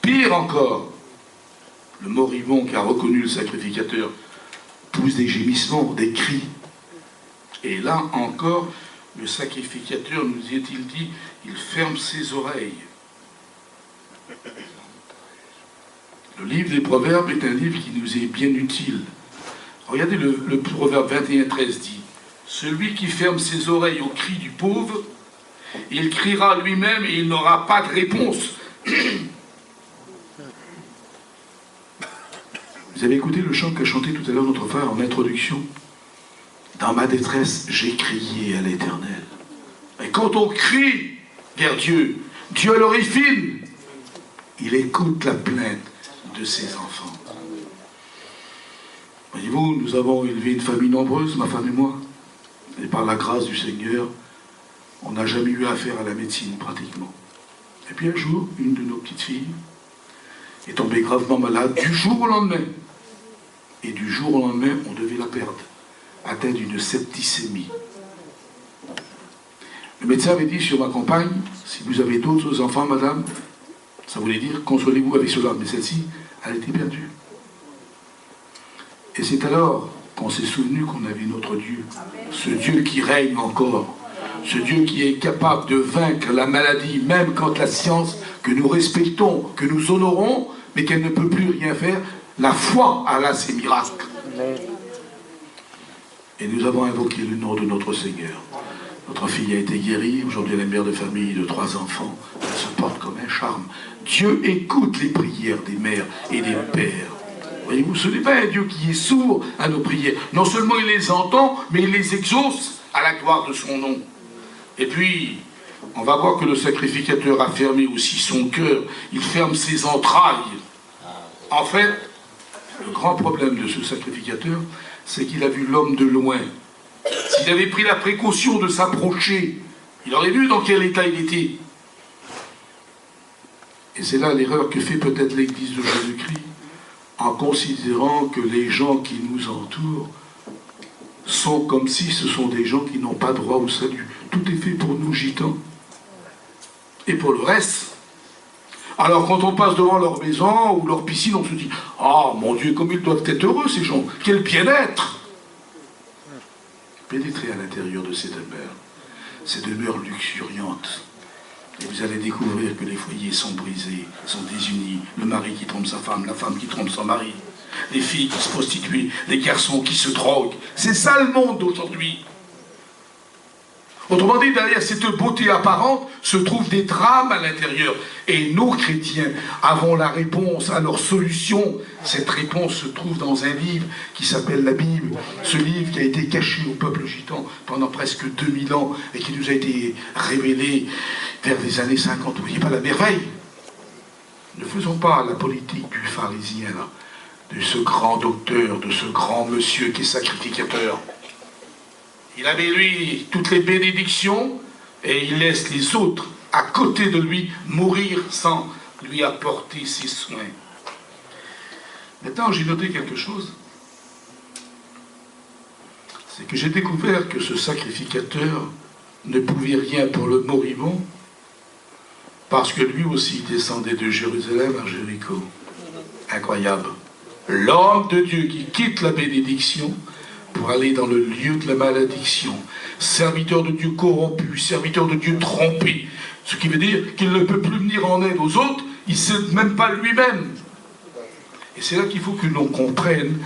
Pire encore, le moribond qui a reconnu le sacrificateur pousse des gémissements, des cris. Et là encore, le sacrificateur, nous est-il dit, il ferme ses oreilles. Le livre des Proverbes est un livre qui nous est bien utile. Regardez le Proverbe 21:13 dit, « Celui qui ferme ses oreilles aux cris du pauvre, il criera lui-même et il n'aura pas de réponse. » Vous avez écouté le chant qu'a chanté tout à l'heure notre frère en introduction? Dans ma détresse, j'ai crié à l'Éternel. Et quand on crie vers Dieu, Dieu à l'oreille fine, il écoute la plainte de ses enfants. Voyez-vous, nous avons élevé une famille nombreuse, ma femme et moi. Et par la grâce du Seigneur, on n'a jamais eu affaire à la médecine pratiquement. Et puis un jour, une de nos petites filles est tombée gravement malade du jour au lendemain. Et du jour au lendemain, on devait la perdre, atteinte d'une septicémie. Le médecin avait dit sur ma compagne, si vous avez d'autres enfants, madame, ça voulait dire, consolez-vous avec cela, mais celle-ci, elle était perdue. Et c'est alors qu'on s'est souvenu qu'on avait notre Dieu, ce Dieu qui règne encore, ce Dieu qui est capable de vaincre la maladie, même quand la science que nous respectons, que nous honorons, mais qu'elle ne peut plus rien faire, la foi a là ses miracles. Et nous avons invoqué le nom de notre Seigneur. Notre fille a été guérie, aujourd'hui elle est mère de famille de 3 enfants, elle se porte comme un charme. Dieu écoute les prières des mères et des pères. Voyez-vous, ce n'est pas un Dieu qui est sourd à nos prières. Non seulement il les entend, mais il les exauce à la gloire de son nom. Et puis, on va voir que le sacrificateur a fermé aussi son cœur, il ferme ses entrailles. En fait, le grand problème de ce sacrificateur, c'est qu'il a vu l'homme de loin. S'il avait pris la précaution de s'approcher, il aurait vu dans quel état il était. Et c'est là l'erreur que fait peut-être l'Église de Jésus-Christ, en considérant que les gens qui nous entourent sont comme si ce sont des gens qui n'ont pas droit au salut. Tout est fait pour nous gitans. Et pour le reste, alors quand on passe devant leur maison ou leur piscine, on se dit « Ah, mon Dieu, comme ils doivent être heureux ces gens, quel bien-être !» Pénétrez à l'intérieur de ces demeures luxuriantes. Et vous allez découvrir que les foyers sont brisés, sont désunis. Le mari qui trompe sa femme, la femme qui trompe son mari. Les filles qui se prostituent, les garçons qui se droguent. C'est ça le monde d'aujourd'hui. Autrement dit, derrière cette beauté apparente se trouvent des drames à l'intérieur. Et nous, chrétiens, avons la réponse à leur solution. Cette réponse se trouve dans un livre qui s'appelle la Bible. Ce livre qui a été caché au peuple gitan pendant presque 2000 ans et qui nous a été révélé vers les années 50. Vous voyez pas la merveille? Ne faisons pas la politique du pharisien, là, de ce grand docteur, de ce grand monsieur qui est sacrificateur. Il avait, lui, toutes les bénédictions, et il laisse les autres, à côté de lui, mourir sans lui apporter ses soins. Maintenant, j'ai noté quelque chose. C'est que j'ai découvert que ce sacrificateur ne pouvait rien pour le moribond, parce que lui aussi descendait de Jérusalem à Jéricho. Incroyable. L'homme de Dieu qui quitte la bénédiction pour aller dans le lieu de la malédiction. Serviteur de Dieu corrompu, serviteur de Dieu trompé. Ce qui veut dire qu'il ne peut plus venir en aide aux autres, il ne s'aide même pas lui-même. Et c'est là qu'il faut que l'on comprenne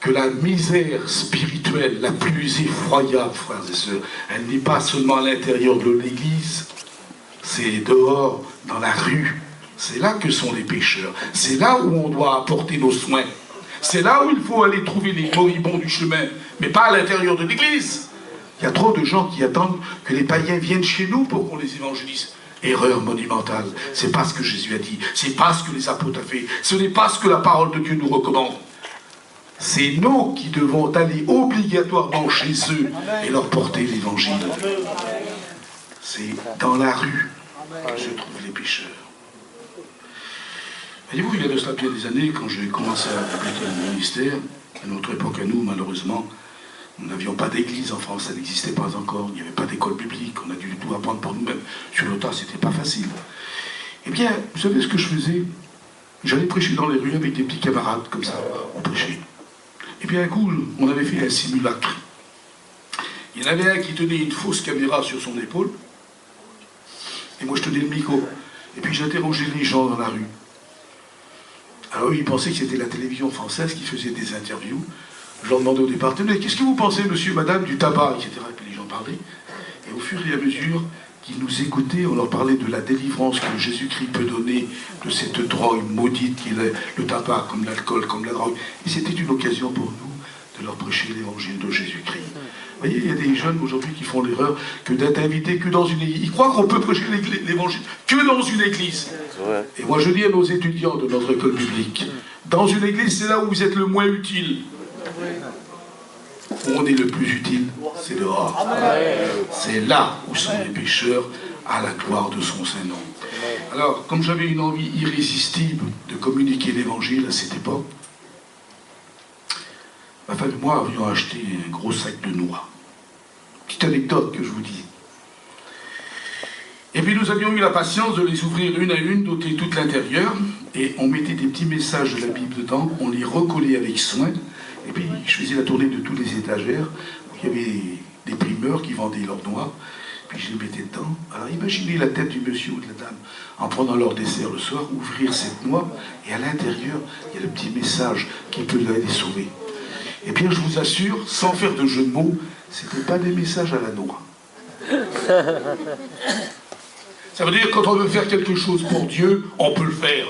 que la misère spirituelle la plus effroyable, frères et sœurs, elle n'est pas seulement à l'intérieur de l'Église, c'est dehors, dans la rue. C'est là que sont les pécheurs. C'est là où on doit apporter nos soins. C'est là où il faut aller trouver les moribonds du chemin, mais pas à l'intérieur de l'Église. Il y a trop de gens qui attendent que les païens viennent chez nous pour qu'on les évangélise. Erreur monumentale. C'est pas ce que Jésus a dit. C'est pas ce que les apôtres ont fait. Ce n'est pas ce que la parole de Dieu nous recommande. C'est nous qui devons aller obligatoirement chez eux et leur porter l'évangile. C'est dans la rue que se trouvent les pécheurs. Voyez-vous, il y a de cela bien des années, quand j'ai commencé à appliquer le ministère, à notre époque à nous, malheureusement, nous n'avions pas d'église en France, ça n'existait pas encore, il n'y avait pas d'école biblique, on a dû tout apprendre pour nous-mêmes. Sur le tas, c'était pas facile. Eh bien, vous savez ce que je faisais? J'allais prêcher dans les rues avec des petits camarades, comme ça, on prêchait. Et puis un coup, on avait fait un simulacre. Il y en avait un qui tenait une fausse caméra sur son épaule, et moi je tenais le micro. Et puis j'interrogeais les gens dans la rue. Alors eux, ils pensaient que c'était la télévision française qui faisait des interviews. Je leur demandais au départ, tenez, qu'est-ce que vous pensez, monsieur, madame, du tabac, etc. Et puis les gens parlaient. Et au fur et à mesure qu'ils nous écoutaient, on leur parlait de la délivrance que Jésus-Christ peut donner de cette drogue maudite qu'il est, le tabac, comme l'alcool, comme la drogue. Et c'était une occasion pour nous de leur prêcher l'évangile de Jésus-Christ. Vous voyez, il y a des jeunes aujourd'hui qui font l'erreur que d'être invités que dans une église. Ils croient qu'on peut prêcher l'évangile que dans une église. Et moi je dis à nos étudiants de notre école biblique, dans une église, c'est là où vous êtes le moins utile. Où on est le plus utile, c'est dehors. C'est là où sont les pécheurs à la gloire de son Saint-Nom. Alors, comme j'avais une envie irrésistible de communiquer l'évangile à cette époque, ma femme et moi avions acheté un gros sac de noix. Petite anecdote que je vous dis. Et puis nous avions eu la patience de les ouvrir une à une, d'ôter tout l'intérieur, et on mettait des petits messages de la Bible dedans, on les recollait avec soin, et puis je faisais la tournée de toutes les étagères, où il y avait des primeurs qui vendaient leurs noix, puis je les mettais dedans. Alors imaginez la tête du monsieur ou de la dame, en prenant leur dessert le soir, ouvrir cette noix, et à l'intérieur, il y a le petit message qui peut les sauver. Et bien je vous assure, sans faire de jeu de mots, ce n'était pas des messages à la noix. Ça veut dire que quand on veut faire quelque chose pour Dieu, on peut le faire.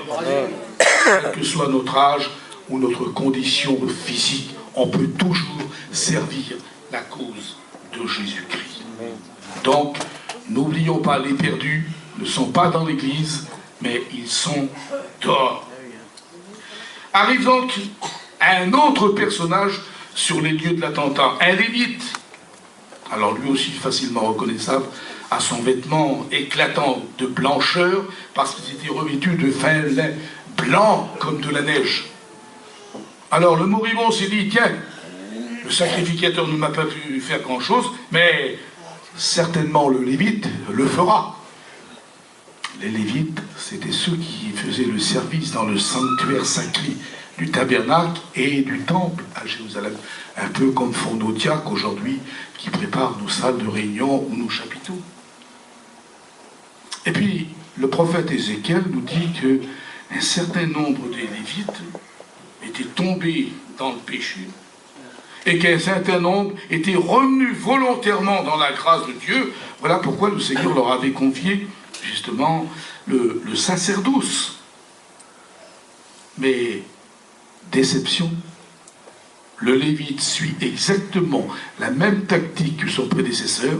Quel que soit notre âge ou notre condition physique, on peut toujours servir la cause de Jésus-Christ. Donc, n'oublions pas, les perdus ne sont pas dans l'église, mais ils sont dehors. Arrive donc un autre personnage sur les lieux de l'attentat, un lévite. Alors lui aussi facilement reconnaissable, à son vêtement éclatant de blancheur, parce qu'il était revêtu de fin lin blanc comme de la neige. Alors le moribond s'est dit, tiens, le sacrificateur ne m'a pas pu faire grand-chose, mais certainement le lévite le fera. Les lévites, c'était ceux qui faisaient le service dans le sanctuaire sacré du tabernacle et du temple à Jérusalem. Un peu comme font nos diacres aujourd'hui, qui préparent nos salles de réunion ou nos chapiteaux. Et puis, le prophète Ézéchiel nous dit qu'un certain nombre des Lévites étaient tombés dans le péché et qu'un certain nombre étaient revenus volontairement dans la grâce de Dieu. Voilà pourquoi le Seigneur leur avait confié justement le sacerdoce. Mais, déception, le Lévite suit exactement la même tactique que son prédécesseur.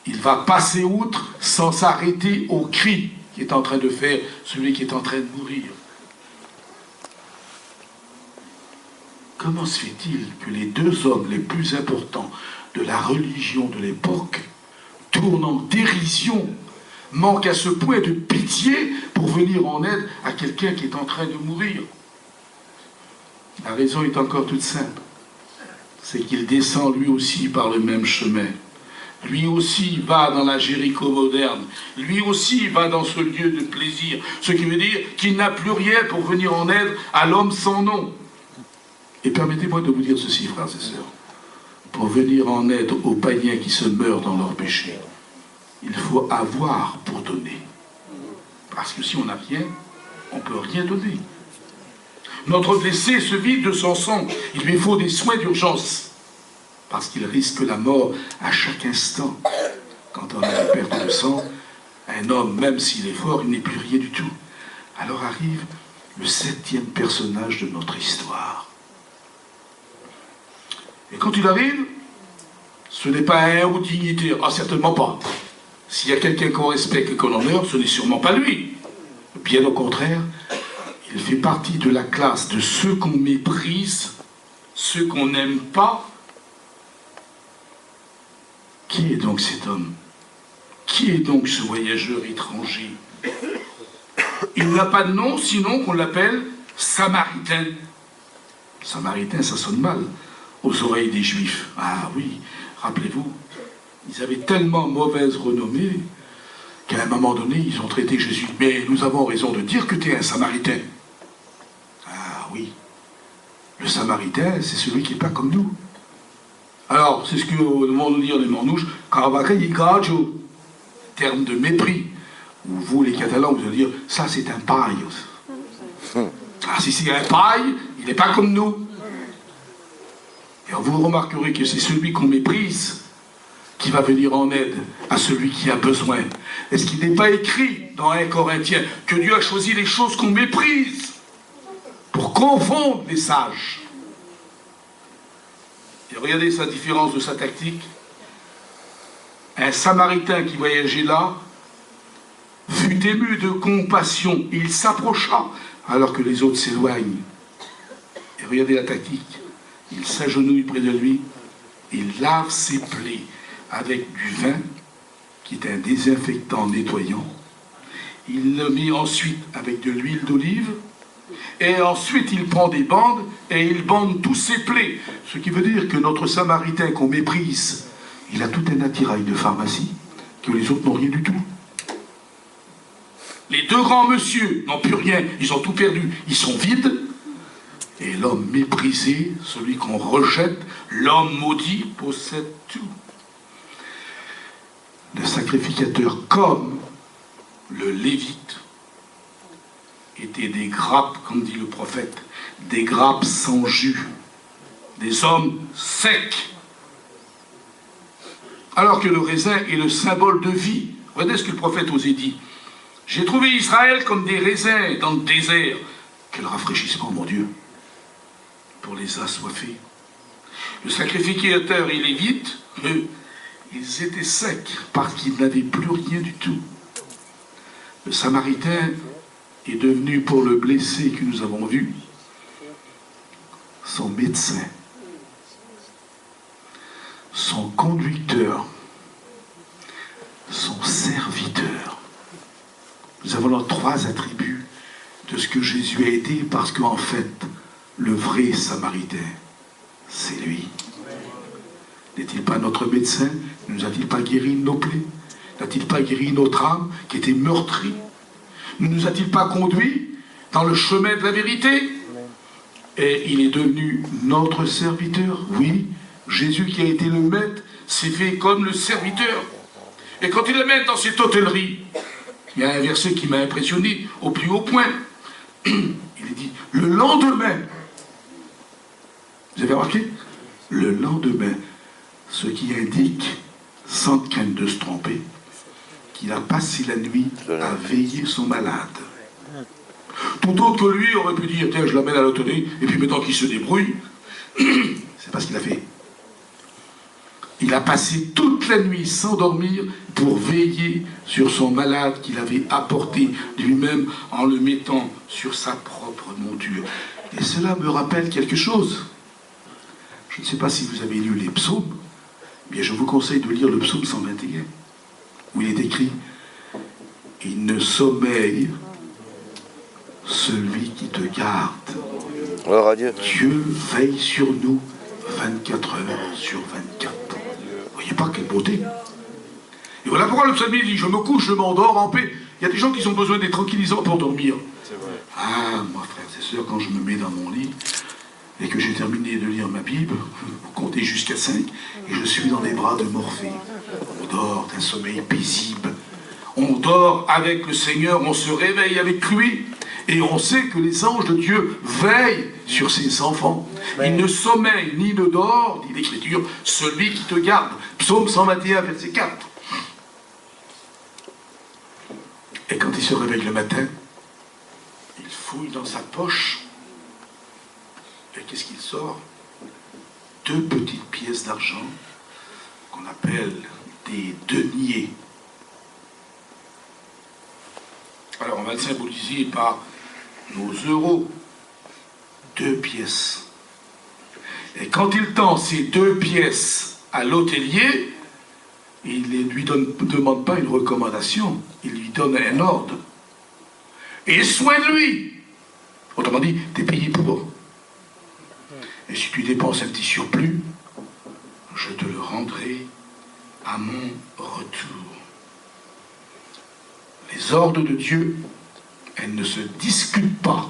Il va passer outre sans s'arrêter au cri qu'est en train de faire celui qui est en train de mourir. Comment se fait-il que les deux hommes les plus importants de la religion de l'époque tournent en dérision, manquent à ce point de pitié pour venir en aide à quelqu'un qui est en train de mourir? La raison est encore toute simple. C'est qu'il descend lui aussi par le même chemin. Lui aussi va dans la Jéricho moderne. Lui aussi va dans ce lieu de plaisir. Ce qui veut dire qu'il n'a plus rien pour venir en aide à l'homme sans nom. Et permettez-moi de vous dire ceci, frères et sœurs. Pour venir en aide aux païens qui se meurent dans leur péché, il faut avoir pour donner. Parce que si on n'a rien, on ne peut rien donner. Notre blessé se vide de son sang. Il lui faut des soins d'urgence. Parce qu'il risque la mort à chaque instant. Quand on a une perte de sang, un homme, même s'il est fort, il n'est plus rien du tout. Alors arrive le 7e personnage de notre histoire. Et quand il arrive, ce n'est pas un haut dignitaire. Ah, certainement pas. S'il y a quelqu'un qu'on respecte et qu'on honore, ce n'est sûrement pas lui. Bien au contraire, il fait partie de la classe de ceux qu'on méprise, ceux qu'on n'aime pas. Qui est donc cet homme? Qui est donc ce voyageur étranger? Il n'a pas de nom, sinon qu'on l'appelle Samaritain. Samaritain, ça sonne mal aux oreilles des Juifs. Ah oui, rappelez-vous, ils avaient tellement mauvaise renommée qu'à un moment donné, ils ont traité Jésus. Mais nous avons raison de dire que tu es un Samaritain. Ah oui. Le Samaritain, c'est celui qui n'est pas comme nous. Alors, c'est ce que nous demandons dire les manouches, terme de mépris. Ou vous, les Catalans, vous allez dire, ça c'est un paille. Ah, si c'est un paille, il n'est pas comme nous. Et vous remarquerez que c'est celui qu'on méprise qui va venir en aide à celui qui a besoin. Est-ce qu'il n'est pas écrit dans 1 Corinthiens que Dieu a choisi les choses qu'on méprise pour confondre les sages? Et regardez sa différence de sa tactique. Un Samaritain qui voyageait là fut ému de compassion. Il s'approcha alors que les autres s'éloignent. Et regardez la tactique. Il s'agenouille près de lui. Il lave ses plaies avec du vin, qui est un désinfectant nettoyant. Il le met ensuite avec de l'huile d'olive. Et ensuite, il prend des bandes et il bande tous ses plaies. Ce qui veut dire que notre Samaritain qu'on méprise, il a tout un attirail de pharmacie que les autres n'ont rien du tout. Les deux grands monsieur n'ont plus rien, ils ont tout perdu, ils sont vides. Et l'homme méprisé, celui qu'on rejette, l'homme maudit, possède tout. Le sacrificateur, comme le lévite, étaient des grappes, comme dit le prophète, des grappes sans jus, des hommes secs. Alors que le raisin est le symbole de vie. Regardez ce que le prophète osait dire. J'ai trouvé Israël comme des raisins dans le désert. Quel rafraîchissement, mon Dieu, pour les assoiffés. Le sacrificateur et les lévites, eux, ils étaient secs parce qu'ils n'avaient plus rien du tout. Le Samaritain est devenu, pour le blessé que nous avons vu, son médecin, son conducteur, son serviteur. Nous avons là trois attributs de ce que Jésus a été, parce qu'en fait, le vrai Samaritain, c'est lui. N'est-il pas notre médecin? Ne nous a-t-il pas guéri nos plaies? N'a-t-il pas guéri notre âme qui était meurtrie? Ne nous a-t-il pas conduits dans le chemin de la vérité? Et il est devenu notre serviteur. Oui, Jésus qui a été le maître s'est fait comme le serviteur. Et quand il le met dans cette hôtellerie, il y a un verset qui m'a impressionné au plus haut point. Il dit, le lendemain, vous avez remarqué? Le lendemain, ce qui indique, sans crainte de se tromper, qu'il a passé la nuit à veiller son malade. Tout autre que lui aurait pu dire, tiens, je l'amène à l'hôtellerie, et puis maintenant qu'il se débrouille, c'est pas ce qu'il a fait. Il a passé toute la nuit sans dormir pour veiller sur son malade qu'il avait apporté lui-même en le mettant sur sa propre monture. Et cela me rappelle quelque chose. Je ne sais pas si vous avez lu les psaumes, mais je vous conseille de lire le psaume 121, où il est écrit « Il ne sommeille celui qui te garde. Alors, adieu. Dieu veille sur nous 24 heures sur 24. » Vous voyez pas quelle beauté. Et voilà pourquoi le psalmiste dit « Je me couche, je m'endors en paix. » Il y a des gens qui ont besoin des tranquillisants pour dormir. Ah, moi, frères et sœurs, quand je me mets dans mon lit et que j'ai terminé de lire ma Bible, vous comptez jusqu'à 5, et je suis dans les bras de Morphée. On dort d'un sommeil paisible. On dort avec le Seigneur, on se réveille avec lui, et on sait que les anges de Dieu veillent sur ses enfants. Il ne sommeille ni ne dort, dit l'Écriture, celui qui te garde. Psaume 121, verset 4. Et quand il se réveille le matin, il fouille dans sa poche, et qu'est-ce qu'il sort? 2 petites pièces d'argent qu'on appelle des deniers. Alors on va le symboliser par nos euros. 2 pièces. Et quand il tend ces 2 pièces à l'hôtelier, il ne lui demande pas une recommandation, il lui donne un ordre. Et soin de lui. Autrement dit, tu es payé pour. Et si tu dépenses un petit surplus, je te le rendrai à mon retour. Les ordres de Dieu, elles ne se discutent pas,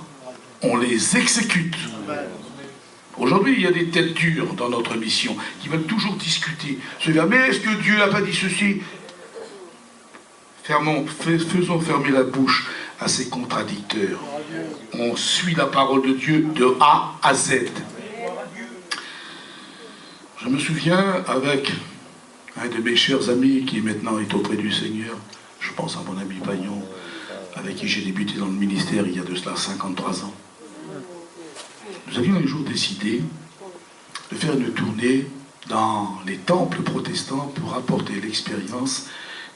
on les exécute. Aujourd'hui, il y a des têtes dures dans notre mission qui veulent toujours discuter. Se dire, mais est-ce que Dieu n'a pas dit ceci? Faisons fermer la bouche à ces contradicteurs. On suit la parole de Dieu de A à Z. Je me souviens avec un de mes chers amis qui maintenant est auprès du Seigneur, je pense à mon ami Payon, avec qui j'ai débuté dans le ministère il y a de cela 53 ans. Nous avions un jour décidé de faire une tournée dans les temples protestants pour apporter l'expérience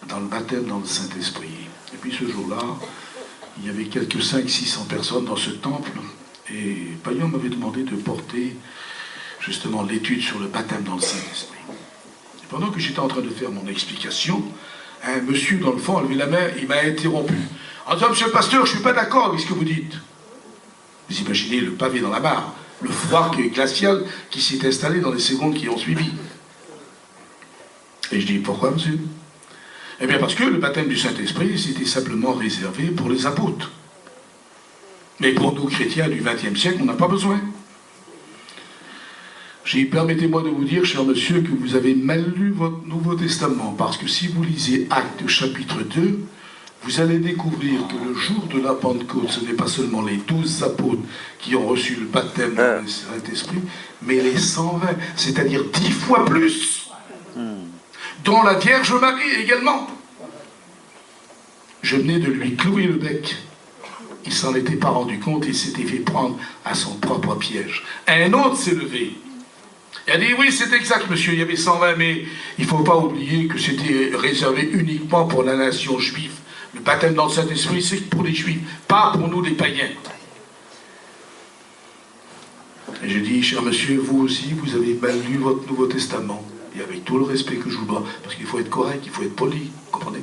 dans le baptême dans le Saint-Esprit. Et puis ce jour-là, il y avait quelques 500-600 personnes dans ce temple, et Payon m'avait demandé de porter justement l'étude sur le baptême dans le Saint-Esprit. Et pendant que j'étais en train de faire mon explication, un monsieur dans le fond a levé la main, il m'a interrompu. En disant, monsieur le pasteur, je ne suis pas d'accord avec ce que vous dites. Vous imaginez le pavé dans la mare, le froid glacial qui s'est installé dans les secondes qui ont suivi. Et je dis, pourquoi, monsieur? Eh bien, parce que le baptême du Saint-Esprit, c'était simplement réservé pour les apôtres. Mais pour nous, chrétiens du XXe siècle, on n'a pas besoin. J'ai dit, permettez-moi de vous dire, cher monsieur, que vous avez mal lu votre Nouveau Testament, parce que si vous lisez Actes chapitre 2, vous allez découvrir que le jour de la Pentecôte, ce n'est pas seulement les 12 apôtres qui ont reçu le baptême dans le Saint-Esprit, mais les 120, c'est-à-dire 10 fois plus, dont la Vierge Marie également. Je venais de lui clouer le bec. Il s'en était pas rendu compte, il s'était fait prendre à son propre piège. Un autre s'est levé. Il a dit, oui, c'est exact, monsieur, il y avait 120, mais il ne faut pas oublier que c'était réservé uniquement pour la nation juive. Le baptême dans le Saint-Esprit, c'est pour les Juifs, pas pour nous les païens. Et je dis, cher monsieur, vous aussi, vous avez mal lu votre Nouveau Testament. Et avec tout le respect que je vous dois, parce qu'il faut être correct, il faut être poli, vous comprenez?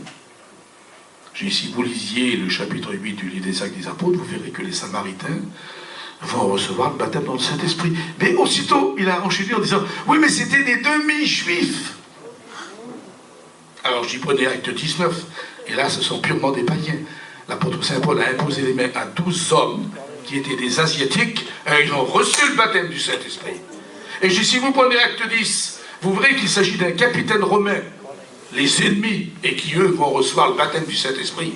J'ai dit, si vous lisiez le chapitre 8 du livre des Actes des Apôtres, vous verrez que les Samaritains vont recevoir le baptême dans le Saint-Esprit. Mais aussitôt, il a enchaîné en disant, oui, mais c'était des demi-juifs. Alors j'y prenais Acte 19, et là ce sont purement des païens. L'apôtre Saint Paul a imposé les mains à 12 hommes qui étaient des Asiatiques, et ils ont reçu le baptême du Saint-Esprit. Et j'ai dit, si vous prenez Acte 10, vous verrez qu'il s'agit d'un capitaine romain, les ennemis, et qui eux vont recevoir le baptême du Saint-Esprit.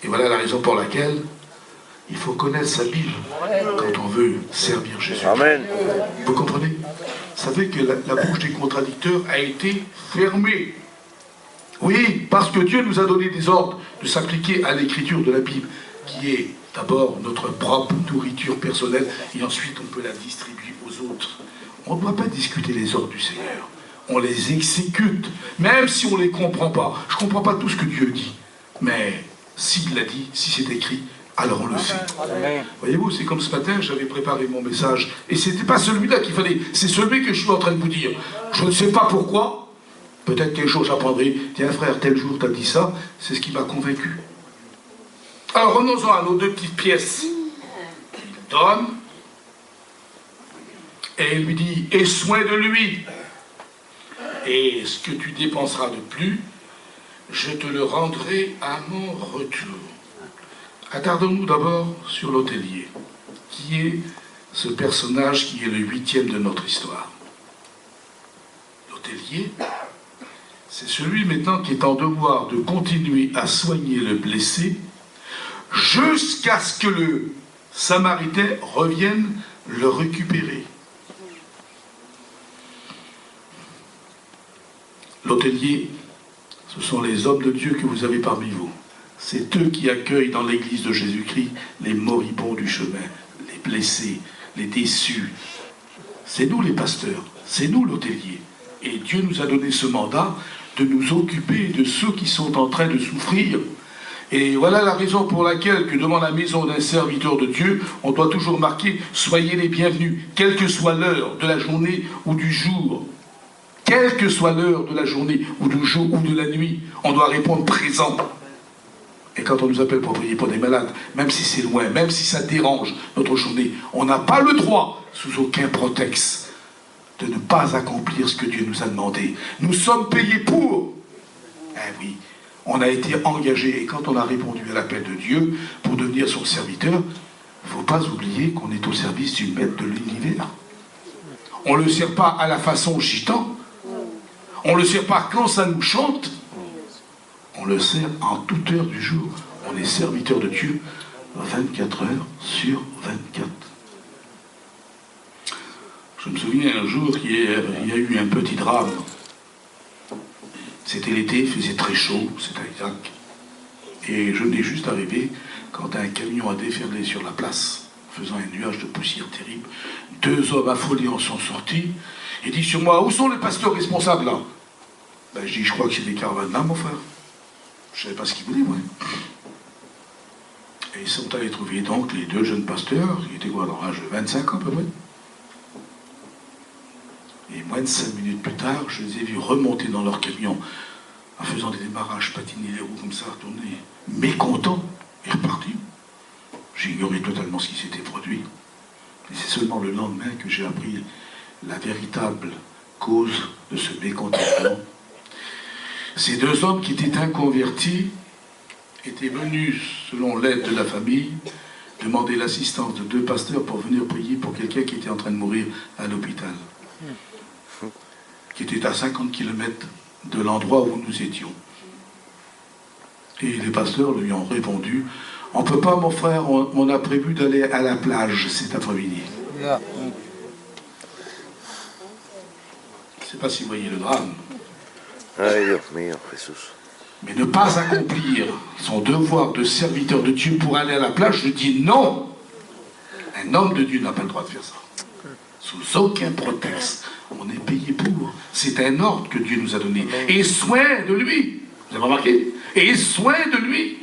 Et voilà la raison pour laquelle il faut connaître sa Bible quand on veut servir Jésus. Amen. Vous comprenez? Vous savez que la bouche des contradicteurs a été fermée. Oui, parce que Dieu nous a donné des ordres de s'appliquer à l'écriture de la Bible, qui est d'abord notre propre nourriture personnelle, et ensuite on peut la distribuer aux autres. On ne doit pas discuter les ordres du Seigneur. On les exécute, même si on ne les comprend pas. Je ne comprends pas tout ce que Dieu dit, mais s'il l'a dit, si c'est écrit, alors on le fait. Voyez-vous, c'est comme ce matin, j'avais préparé mon message, et ce n'était pas celui-là qu'il fallait, c'est celui que je suis en train de vous dire. Je ne sais pas pourquoi. Peut-être quelque chose j'apprendrai. Tiens frère, tel jour t'as dit ça, c'est ce qui m'a convaincu. Alors revenons-en à nos deux petites pièces. Il donne, et il lui dit, aie soin de lui. Et ce que tu dépenseras de plus, je te le rendrai à mon retour. Attardons-nous d'abord sur l'hôtelier, qui est ce personnage qui est le 8e de notre histoire. L'hôtelier, c'est celui maintenant qui est en devoir de continuer à soigner le blessé jusqu'à ce que le Samaritain revienne le récupérer. L'hôtelier, ce sont les hommes de Dieu que vous avez parmi vous. C'est eux qui accueillent dans l'église de Jésus-Christ les moribonds du chemin, les blessés, les déçus. C'est nous les pasteurs, c'est nous l'hôtelier. Et Dieu nous a donné ce mandat de nous occuper de ceux qui sont en train de souffrir. Et voilà la raison pour laquelle que devant la maison d'un serviteur de Dieu, on doit toujours marquer « Soyez les bienvenus », quelle que soit l'heure de la journée ou du jour. Quelle que soit l'heure de la journée ou du jour ou de la nuit, on doit répondre présent. Et quand on nous appelle pour prier pour des malades, même si c'est loin, même si ça dérange notre journée, on n'a pas le droit, sous aucun prétexte, de ne pas accomplir ce que Dieu nous a demandé. Nous sommes payés pour. Eh oui, On a été engagé, et quand on a répondu à l'appel de Dieu pour devenir son serviteur, il ne faut pas oublier qu'on est au service du maître de l'univers. On ne le sert pas à la façon gitan, on ne le sert pas quand ça nous chante, on le sert en toute heure du jour. On est serviteur de Dieu 24 heures sur 24. Je me souviens un jour qu'il y a eu un petit drame. C'était l'été, il faisait très chaud, c'était à Isaac. Et je venais juste arriver quand un camion a déferlé sur la place, faisant un nuage de poussière terrible. 2 hommes affolés en sont sortis. Il dit sur moi, où sont les pasteurs responsables là? Ben, je dis, je crois que c'est des caravanes là, mon frère. Je ne savais pas ce qu'ils voulaient, moi. Et ils sont allés trouver donc les 2 jeunes pasteurs, qui étaient quoi, dans l'âge de 25 ans à peu près. Et moins de 5 minutes plus tard, je les ai vus remonter dans leur camion, en faisant des démarrages, patiner les roues comme ça, tourner, mécontents, et repartis. J'ai ignoré totalement ce qui s'était produit. Et c'est seulement le lendemain que j'ai appris la véritable cause de ce mécontentement. Ces 2 hommes qui étaient inconvertis étaient venus, selon l'aide de la famille, demander l'assistance de 2 pasteurs pour venir prier pour quelqu'un qui était en train de mourir à l'hôpital, qui était à 50 km de l'endroit où nous étions. Et les pasteurs lui ont répondu, « On ne peut pas, mon frère, on a prévu d'aller à la plage cet après-midi. » Je ne sais pas si vous voyez le drame. Mais ne pas accomplir son devoir de serviteur de Dieu pour aller à la plage, je dis non. Un homme de Dieu n'a pas le droit de faire ça. Sous aucun prétexte. On est payé pour. C'est un ordre que Dieu nous a donné. Et soin de lui. Vous avez remarqué? Et soin de lui.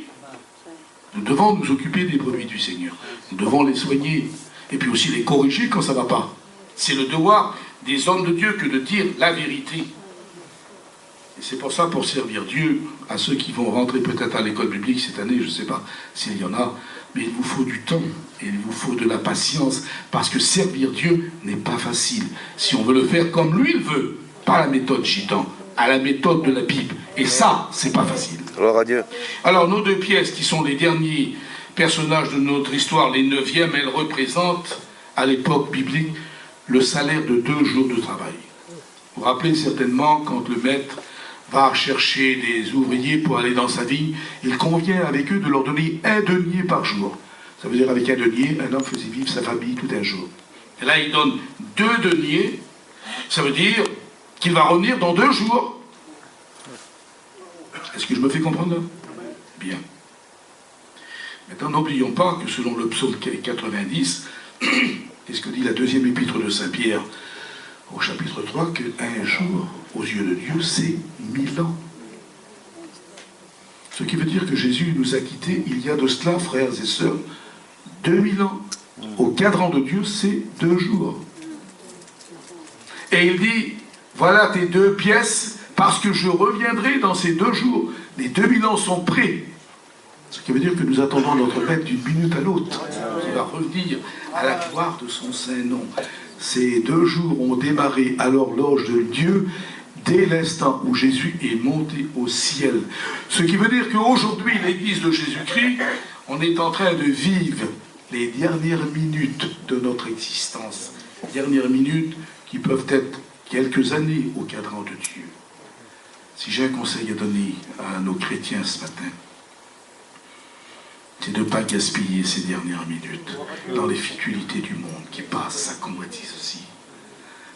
Nous devons nous occuper des brebis du Seigneur. Nous devons les soigner. Et puis aussi les corriger quand ça ne va pas. C'est le devoir des hommes de Dieu que de dire la vérité. Et c'est pour ça, pour servir Dieu, à ceux qui vont rentrer peut-être à l'école biblique cette année, je ne sais pas s'il y en a, mais il vous faut du temps, et il vous faut de la patience, parce que servir Dieu n'est pas facile. Si on veut le faire comme lui le veut, pas la méthode gitan, à la méthode de la Bible. Et ça, c'est pas facile. Gloire à Dieu. Alors, nos 2 pièces, qui sont les derniers personnages de notre histoire, les 9e, elles représentent, à l'époque biblique, le salaire de 2 jours de travail. Vous vous rappelez certainement quand le maître va chercher des ouvriers pour aller dans sa vigne, il convient avec eux de leur donner 1 denier par jour. Ça veut dire avec 1 denier, un homme faisait vivre sa famille tout un jour. Et là, il donne 2 deniers, ça veut dire qu'il va revenir dans 2 jours. Est-ce que je me fais comprendre? Bien. Maintenant, n'oublions pas que selon le psaume 90, qu'est-ce que dit la 2e épître de Saint Pierre au chapitre 3, qu'un jour, aux yeux de Dieu, c'est 1000 ans. Ce qui veut dire que Jésus nous a quittés il y a de cela, frères et sœurs, 2000 ans. Au cadran de Dieu, c'est 2 jours. Et il dit, voilà tes 2 pièces, parce que je reviendrai dans ces 2 jours. Les 2000 ans sont prêts. Ce qui veut dire que nous attendons notre maître d'une minute à l'autre. Il va revenir à la gloire de son saint nom. Ces 2 jours ont démarré à l'horloge de Dieu dès l'instant où Jésus est monté au ciel. Ce qui veut dire qu'aujourd'hui, l'Église de Jésus-Christ, on est en train de vivre les dernières minutes de notre existence. Dernières minutes qui peuvent être quelques années au cadran de Dieu. Si j'ai un conseil à donner à nos chrétiens ce matin, c'est de ne pas gaspiller ces dernières minutes dans les futilités du monde qui passent à convoitise aussi.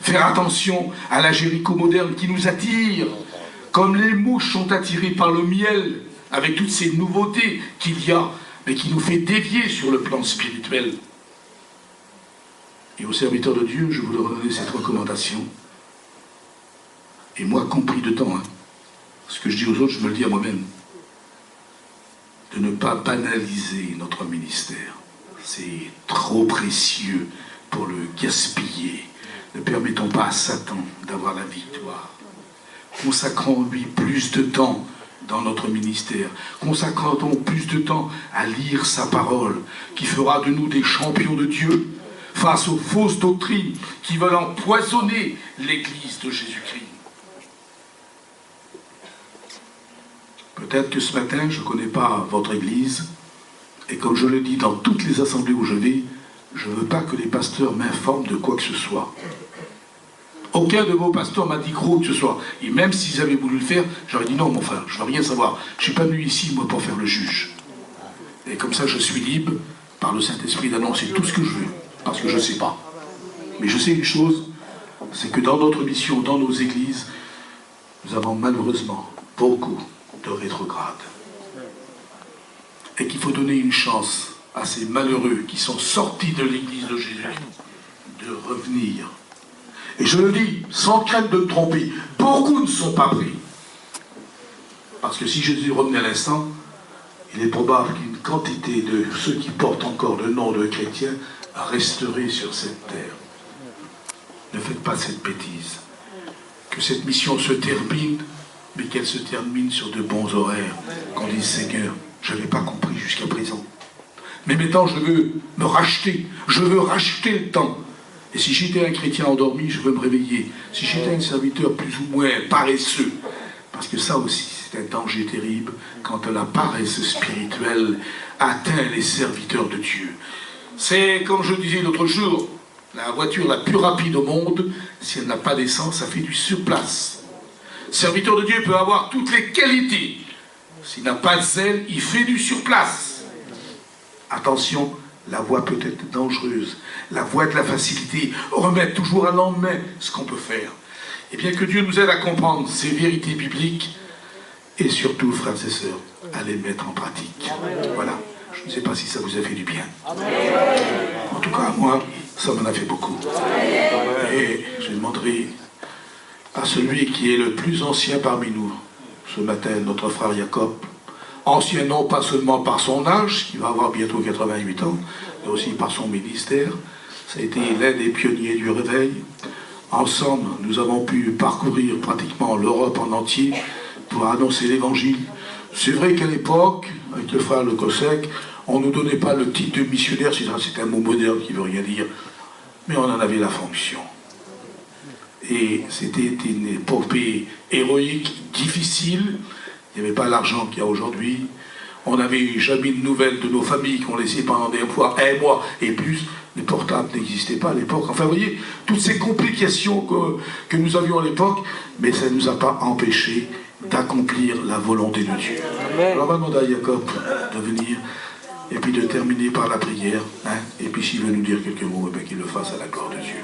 Faire attention à la Jéricho moderne qui nous attire, comme les mouches sont attirées par le miel, avec toutes ces nouveautés qu'il y a, mais qui nous fait dévier sur le plan spirituel. Et aux serviteurs de Dieu, je voudrais donner cette recommandation. Et moi, compris dedans, hein, ce que je dis aux autres, je me le dis à moi-même. De ne pas banaliser notre ministère. C'est trop précieux pour le gaspiller. Ne permettons pas à Satan d'avoir la victoire. Consacrons-lui plus de temps dans notre ministère. Consacrons plus de temps à lire sa parole, qui fera de nous des champions de Dieu face aux fausses doctrines qui veulent empoisonner l'Église de Jésus-Christ. Peut-être que ce matin, je ne connais pas votre église, et comme je le dis dans toutes les assemblées où je vais, je ne veux pas que les pasteurs m'informent de quoi que ce soit. Aucun de vos pasteurs m'a dit quoi que ce soit. Et même s'ils avaient voulu le faire, j'aurais dit non, mon frère, je ne veux rien savoir. Je ne suis pas venu ici, moi, pour faire le juge. Et comme ça, je suis libre, par le Saint-Esprit, d'annoncer tout ce que je veux, parce que je ne sais pas. Mais je sais une chose, c'est que dans notre mission, dans nos églises, nous avons malheureusement beaucoup de rétrogrades. Et qu'il faut donner une chance à ces malheureux qui sont sortis de l'église de Jésus de revenir. Et je le dis, sans crainte de me tromper, beaucoup ne sont pas pris. Parce que si Jésus revenait à l'instant, il est probable qu'une quantité de ceux qui portent encore le nom de chrétiens resteraient sur cette terre. Ne faites pas cette bêtise. Que cette mission se termine, mais qu'elle se termine sur de bons horaires. Qu'on dise, Seigneur, je n'avais pas compris jusqu'à présent. Mais maintenant, je veux me racheter. Je veux racheter le temps. Et si j'étais un chrétien endormi, je veux me réveiller. Si j'étais un serviteur plus ou moins paresseux, parce que ça aussi, c'est un danger terrible, quand la paresse spirituelle atteint les serviteurs de Dieu. C'est, comme je disais l'autre jour, la voiture la plus rapide au monde, si elle n'a pas d'essence, ça fait du surplace. Le serviteur de Dieu peut avoir toutes les qualités. S'il n'a pas de zèle, il fait du surplace. Attention, la voie peut être dangereuse. La voie de la facilité, remettre toujours à lendemain ce qu'on peut faire. Et bien que Dieu nous aide à comprendre ces vérités bibliques, et surtout, frères et sœurs, à les mettre en pratique. Voilà. Je ne sais pas si ça vous a fait du bien. En tout cas, moi, ça m'en a fait beaucoup. Et je demanderai à celui qui est le plus ancien parmi nous, ce matin, notre frère Jacob, ancien non pas seulement par son âge, qui va avoir bientôt 88 ans, mais aussi par son ministère. Ça a été l'un des pionniers du réveil. Ensemble, nous avons pu parcourir pratiquement l'Europe en entier pour annoncer l'évangile. C'est vrai qu'à l'époque, avec le frère Le Cossec, on ne nous donnait pas le titre de missionnaire, c'est un mot moderne qui ne veut rien dire, mais on en avait la fonction. Et c'était une épopée héroïque, difficile. Il n'y avait pas l'argent qu'il y a aujourd'hui. On n'avait jamais de nouvelles de nos familles qu'on laissait pendant des fois un mois et plus. Les portables n'existaient pas à l'époque. Enfin, vous voyez, toutes ces complications que nous avions à l'époque, mais ça ne nous a pas empêchés d'accomplir la volonté de Dieu. Alors, on va demander à Jacob de venir et puis de terminer par la prière. Hein, et puis, s'il veut nous dire quelques mots, qu'il le fasse à la gloire de Dieu.